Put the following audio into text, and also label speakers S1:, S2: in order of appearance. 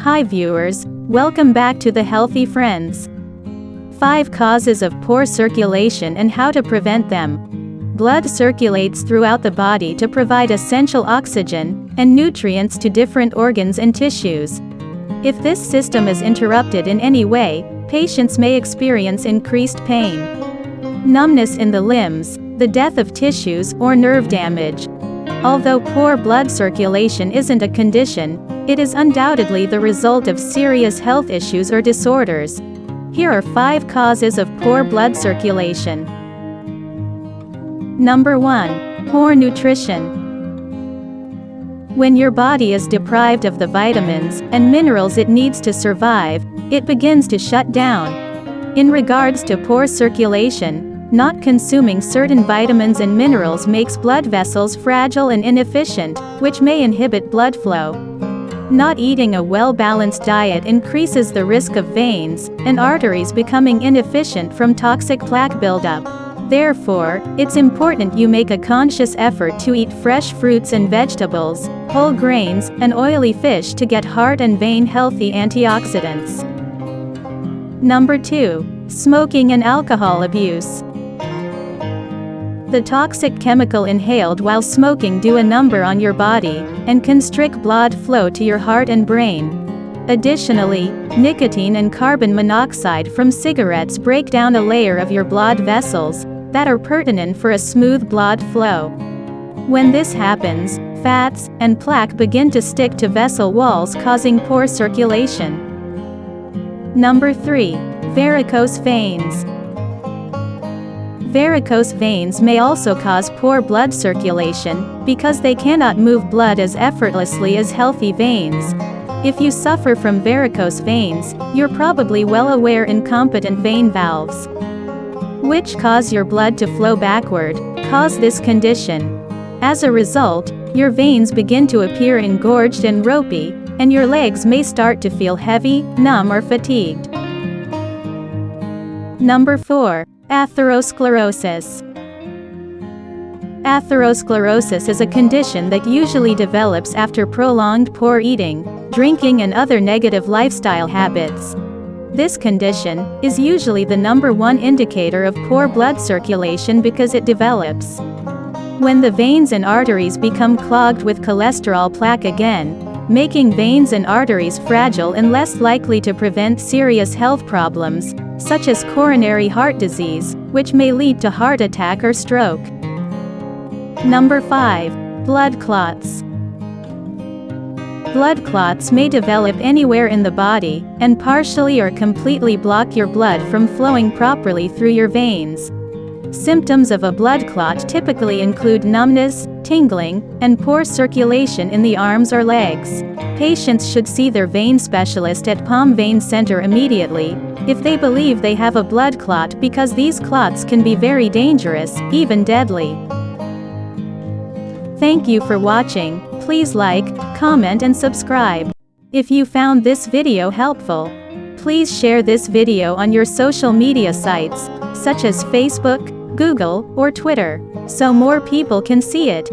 S1: Hi viewers, welcome back to the Healthy Friends. 5 causes of poor circulation and how to prevent them. Blood circulates throughout the body to provide essential oxygen and nutrients to different organs and tissues. If this system is interrupted in any way, patients may experience increased pain, numbness in the limbs, the death of tissues, or nerve damage. Although poor blood circulation isn't a condition, it is undoubtedly the result of serious health issues or disorders. Here are 5 causes of poor blood circulation. Number 1. Poor nutrition. When your body is deprived of the vitamins and minerals it needs to survive, it begins to shut down. In regards to poor circulation, not consuming certain vitamins and minerals makes blood vessels fragile and inefficient, which may inhibit blood flow. Not eating a well-balanced diet increases the risk of veins and arteries becoming inefficient from toxic plaque buildup. Therefore, it's important you make a conscious effort to eat fresh fruits and vegetables, whole grains, and oily fish to get heart and vein healthy antioxidants. Number 2. Smoking and alcohol abuse. The toxic chemical inhaled while smoking do a number on your body, and constrict blood flow to your heart and brain. Additionally, nicotine and carbon monoxide from cigarettes break down a layer of your blood vessels that are pertinent for a smooth blood flow. When this happens, fats and plaque begin to stick to vessel walls, causing poor circulation. Number 3. Varicose veins. Varicose veins may also cause poor blood circulation, because they cannot move blood as effortlessly as healthy veins. If you suffer from varicose veins, you're probably well aware incompetent vein valves, which cause your blood to flow backward, cause this condition. As a result, your veins begin to appear engorged and ropey, and your legs may start to feel heavy, numb, or fatigued. Number 4. Atherosclerosis. Atherosclerosis is a condition that usually develops after prolonged poor eating, drinking, and other negative lifestyle habits. This condition is usually the number 1 indicator of poor blood circulation because it develops when the veins and arteries become clogged with cholesterol plaque again, making veins and arteries fragile and less likely to prevent serious health problems, such as coronary heart disease, which may lead to heart attack or stroke. Number 5. Blood clots. Blood clots may develop anywhere in the body, and partially or completely block your blood from flowing properly through your veins. Symptoms of a blood clot typically include numbness, tingling, and poor circulation in the arms or legs. Patients should see their vein specialist at Palm Vein Center immediately if they believe they have a blood clot, because these clots can be very dangerous, even deadly. Thank you for watching. Please like, comment, and subscribe. If you found this video helpful, please share this video on your social media sites, such as Facebook, Google, or Twitter, so more people can see it.